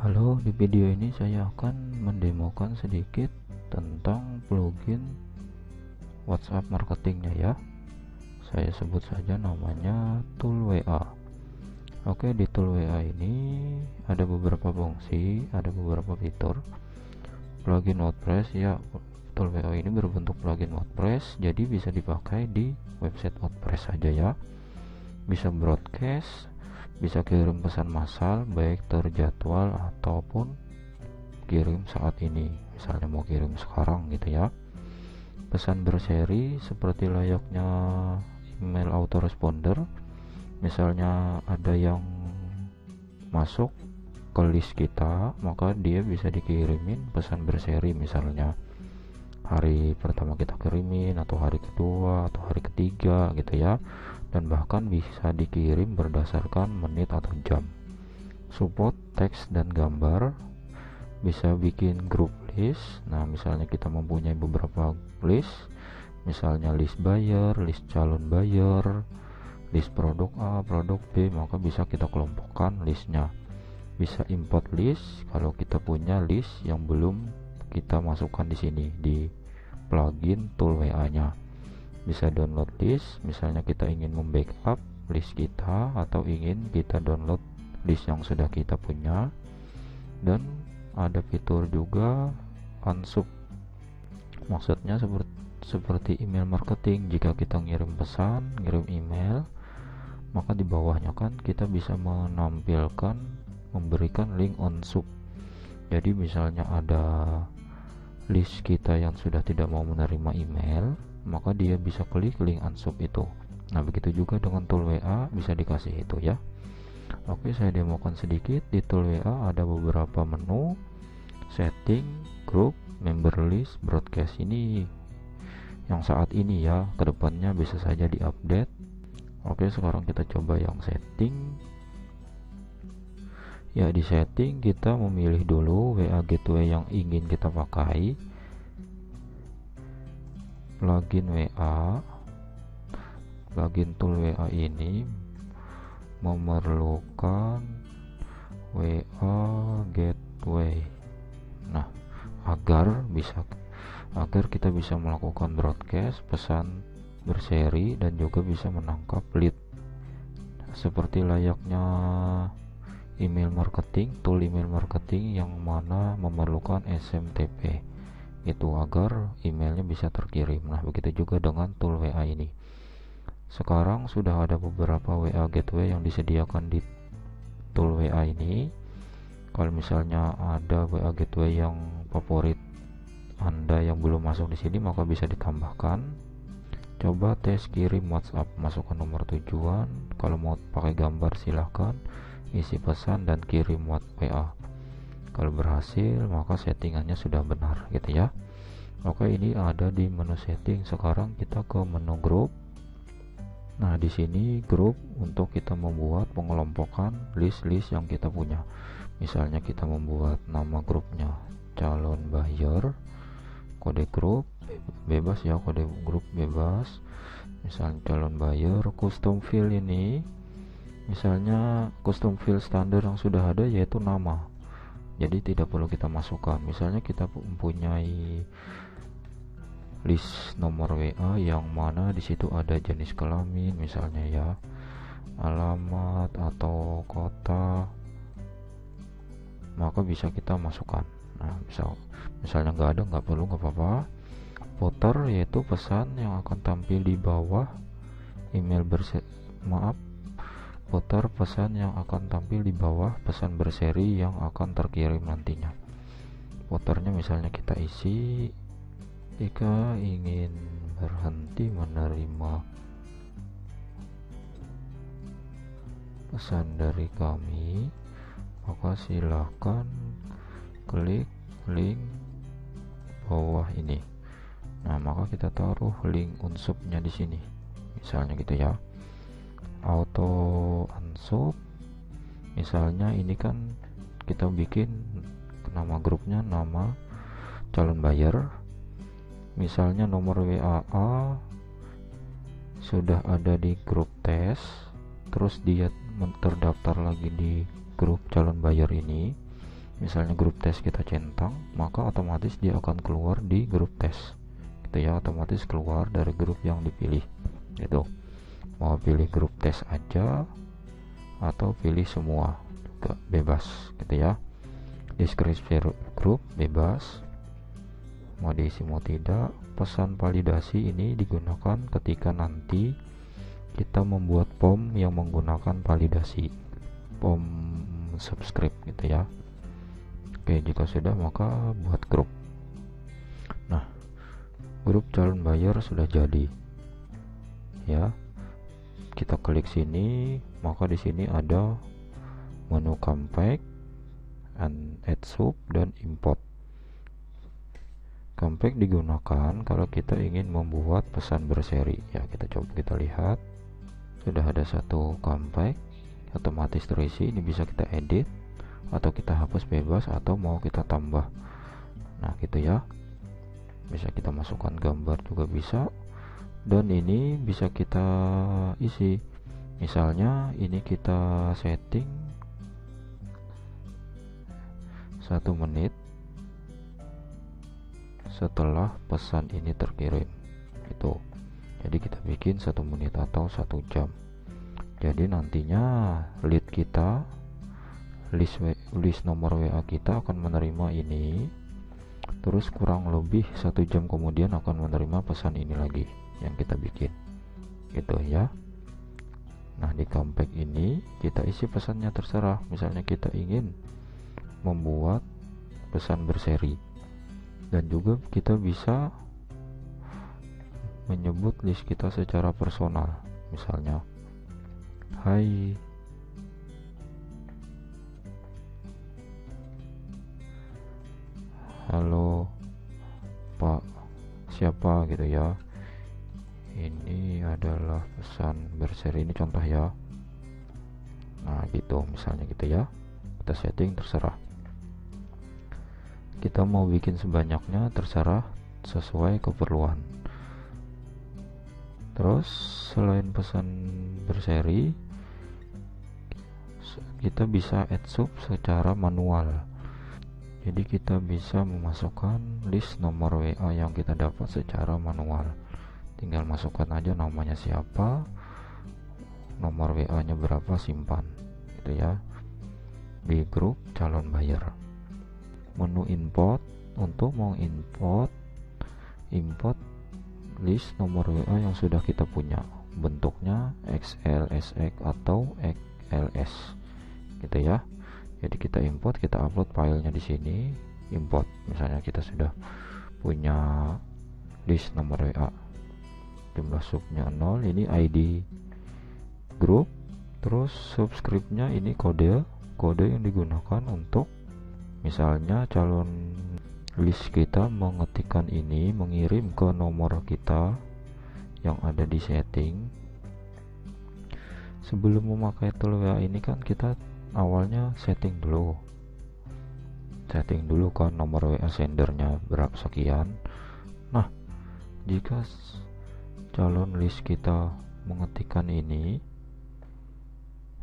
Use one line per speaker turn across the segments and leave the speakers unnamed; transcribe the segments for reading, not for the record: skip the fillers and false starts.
Halo, di video ini saya akan mendemokan sedikit tentang plugin WhatsApp marketingnya ya. Saya sebut saja namanya Tool WA. Oke, di Tool WA ini ada beberapa fungsi, ada beberapa fitur. Plugin WordPress ya, Tool WA ini berbentuk plugin WordPress, jadi bisa dipakai di website WordPress saja ya. Bisa broadcast, bisa kirim pesan massal baik terjadwal ataupun kirim saat ini, misalnya mau kirim sekarang gitu ya. Pesan berseri seperti layaknya email autoresponder, misalnya ada yang masuk ke list kita, maka dia bisa dikirimin pesan berseri, misalnya hari pertama kita kirimin, atau hari kedua, atau hari ketiga gitu ya. Dan bahkan bisa dikirim berdasarkan menit atau jam. Support teks dan gambar, bisa bikin grup list. Nah, misalnya kita mempunyai beberapa list, misalnya list buyer, list calon buyer, list produk A, produk B, maka bisa kita kelompokkan listnya. Bisa import list kalau kita punya list yang belum kita masukkan di sini di plugin Tool WA-nya. Bisa download list, misalnya kita ingin membackup list kita atau ingin kita download list yang sudah kita punya. Dan ada fitur juga unsub, maksudnya seperti email marketing. Jika kita ngirim pesan, ngirim email, maka di bawahnya kan kita bisa memberikan link unsub. Jadi misalnya ada list kita yang sudah tidak mau menerima email, maka dia bisa klik link unsub itu. Nah, begitu juga dengan Tool WA, bisa dikasih itu ya. Oke, saya demokan sedikit. Di Tool WA ada beberapa menu: setting, group, member list, broadcast. Ini yang saat ini ya, kedepannya bisa saja diupdate. Oke, sekarang kita coba yang setting. Ya, di setting kita memilih dulu WA gateway yang ingin kita pakai. Plugin Tool WA ini memerlukan WA gateway. Nah, agar kita bisa melakukan broadcast, pesan berseri, dan juga bisa menangkap lead seperti layaknya email marketing, tool email marketing yang mana memerlukan SMTP itu agar emailnya bisa terkirim. Nah, begitu juga dengan Tool WA ini. Sekarang sudah ada beberapa WA gateway yang disediakan di Tool WA ini. Kalau misalnya ada WA gateway yang favorit Anda yang belum masuk di sini, maka bisa ditambahkan. Coba tes kirim WhatsApp, masukkan nomor tujuan, kalau mau pakai gambar silahkan, isi pesan dan kirim WA. Kalau berhasil, maka settingannya sudah benar gitu ya. Oke, ini ada di menu setting. Sekarang kita ke menu grup. Nah, di sini grup untuk kita membuat pengelompokan list-list yang kita punya. Misalnya kita membuat nama grupnya calon buyer, kode grup bebas ya, kode grup bebas. Misalnya calon buyer, custom field ini misalnya custom field standar yang sudah ada yaitu nama. Jadi tidak perlu kita masukkan. Misalnya kita mempunyai list nomor WA yang mana di situ ada jenis kelamin misalnya ya, alamat atau kota, maka bisa kita masukkan. Nah, misalnya nggak ada, nggak perlu, nggak apa-apa. Footer yaitu pesan yang akan tampil di bawah footer pesan yang akan tampil di bawah pesan berseri yang akan terkirim nantinya. Footernya misalnya kita isi, jika ingin berhenti menerima pesan dari kami, maka silakan klik link bawah ini. Nah, maka kita taruh link unsubnya di sini, misalnya gitu ya. Auto unsub, misalnya ini kan kita bikin nama grupnya nama calon buyer, misalnya nomor WA sudah ada di grup tes, terus dia terdaftar lagi di grup calon buyer ini, misalnya grup tes kita centang, maka otomatis dia akan keluar di grup tes gitu ya, otomatis keluar dari grup yang dipilih gitu. Mau pilih grup tes aja atau pilih semua juga bebas gitu ya. Deskripsi grup bebas, mau diisi mau tidak. Pesan validasi ini digunakan ketika nanti kita membuat form yang menggunakan validasi, form subscribe gitu ya. Oke, jika sudah maka buat grup. Nah, grup calon buyer sudah jadi ya. Kita klik sini, maka di sini ada menu campaign, add sub, dan import. Campaign digunakan kalau kita ingin membuat pesan berseri ya. Kita lihat sudah ada satu campaign otomatis terisi. Ini bisa kita edit atau kita hapus bebas, atau mau kita tambah. Nah gitu ya, bisa kita masukkan gambar juga bisa, dan ini bisa kita isi. Misalnya ini kita setting 1 menit setelah pesan ini terkirim itu. Jadi kita bikin 1 menit atau 1 jam. Jadi nantinya lead kita, list nomor WA kita akan menerima ini, terus kurang lebih 1 jam kemudian akan menerima pesan ini lagi yang kita bikin gitu ya. Nah di campaign ini kita isi pesannya terserah. Misalnya kita ingin membuat pesan berseri, dan juga kita bisa menyebut list kita secara personal. Misalnya, hai halo Pak siapa gitu ya, ini adalah pesan berseri, ini contoh ya. Nah gitu misalnya gitu ya, kita setting terserah. Kita mau bikin sebanyaknya terserah sesuai keperluan. Terus selain pesan berseri, kita bisa add sub secara manual. Jadi kita bisa memasukkan list nomor WA yang kita dapat secara manual. Tinggal masukkan aja namanya siapa, nomor WA nya berapa, simpan gitu ya di grup calon buyer. Menu import, untuk mengimport list nomor WA yang sudah kita punya, bentuknya XLSX atau XLS gitu ya. Jadi kita import, kita upload filenya di sini, import. Misalnya kita sudah punya list nomor WA, jumlah subnya 0, ini ID grup, terus subscribe-nya ini kode yang digunakan untuk misalnya calon list kita mengetikkan ini, mengirim ke nomor kita yang ada di setting. Sebelum memakai tool WA ini kan kita awalnya setting dulu kan nomor WA sendernya berapa sekian. Nah jika calon list kita mengetikkan ini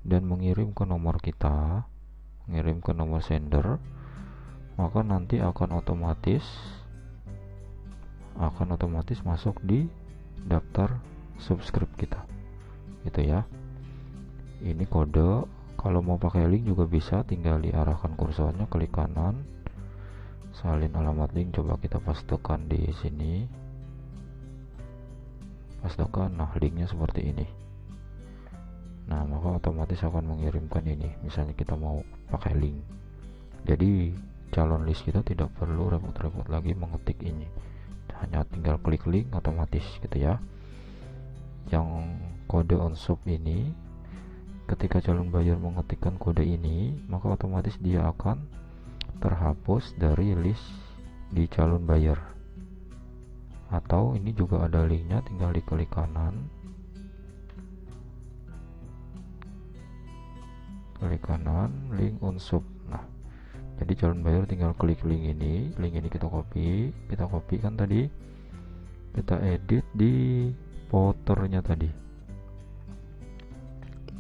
dan mengirim ke nomor kita, mengirim ke nomor sender, maka nanti akan otomatis masuk di daftar subscribe kita gitu ya. Ini kode. Kalau mau pakai link juga bisa, tinggal diarahkan kursornya, klik kanan, salin alamat link, coba kita pastekan di sini, pastekan. Nah linknya seperti ini. Nah maka otomatis akan mengirimkan ini. Misalnya kita mau pakai link, jadi calon list kita tidak perlu repot-repot lagi mengetik ini, hanya tinggal klik link otomatis gitu ya. Yang kode on sub ini, ketika calon buyer mengetikkan kode ini, maka otomatis dia akan terhapus dari list di calon buyer. Atau ini juga ada linknya, tinggal diklik kanan, link on sub. Nah jadi calon buyer tinggal klik link ini kita copy kan tadi, kita edit di footernya tadi.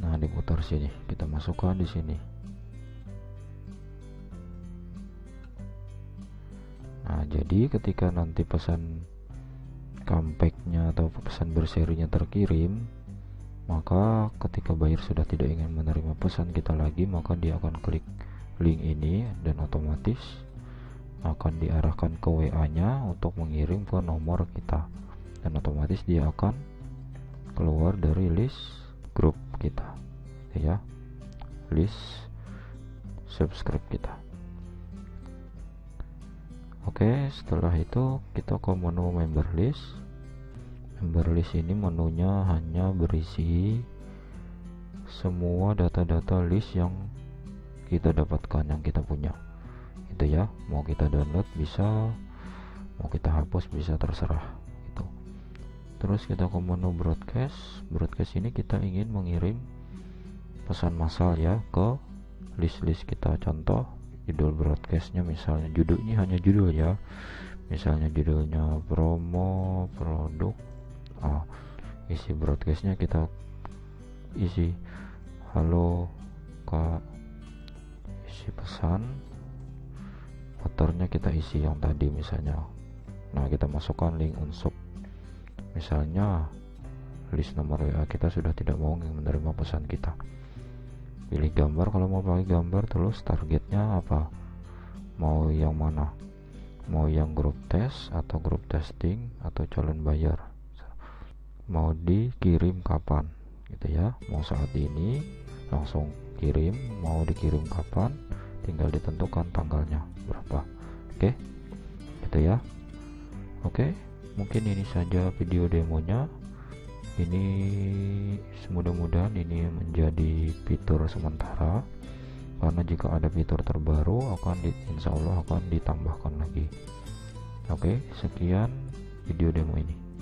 Nah di footer sini kita masukkan di sini. Nah, jadi ketika nanti pesan comeback-nya atau pesan berserinya terkirim, maka ketika buyer sudah tidak ingin menerima pesan kita lagi, maka dia akan klik link ini dan otomatis akan diarahkan ke WA-nya untuk mengirim ke nomor kita, dan otomatis dia akan keluar dari list grup kita, ya, list subscribe kita. Oke, setelah itu kita ke menu member list. Member list ini menunya hanya berisi semua data-data list yang kita dapatkan, yang kita punya, gitu ya. Mau kita download bisa, mau kita hapus bisa, terserah itu. Terus kita ke menu broadcast. Broadcast ini kita ingin mengirim pesan massal ya ke list-list kita. Contoh judul broadcastnya, misalnya judulnya hanya judul ya, misalnya judulnya promo produk, isi broadcastnya kita isi halo kak, isi pesan, motornya kita isi yang tadi misalnya. Nah, kita masukkan link unsub, misalnya list nomor WA kita sudah tidak mau menerima pesan kita. Pilih gambar kalau mau pakai gambar. Terus targetnya apa, mau yang mana, mau yang grup test atau grup testing atau calon buyer, mau dikirim kapan gitu ya. Mau saat ini langsung kirim, mau dikirim kapan tinggal ditentukan tanggalnya berapa. Oke, gitu ya. Oke, mungkin ini saja video demonya. Ini mudah-mudahan ini menjadi fitur sementara, karena jika ada fitur terbaru insya Allah akan ditambahkan lagi. Oke, sekian video demo ini.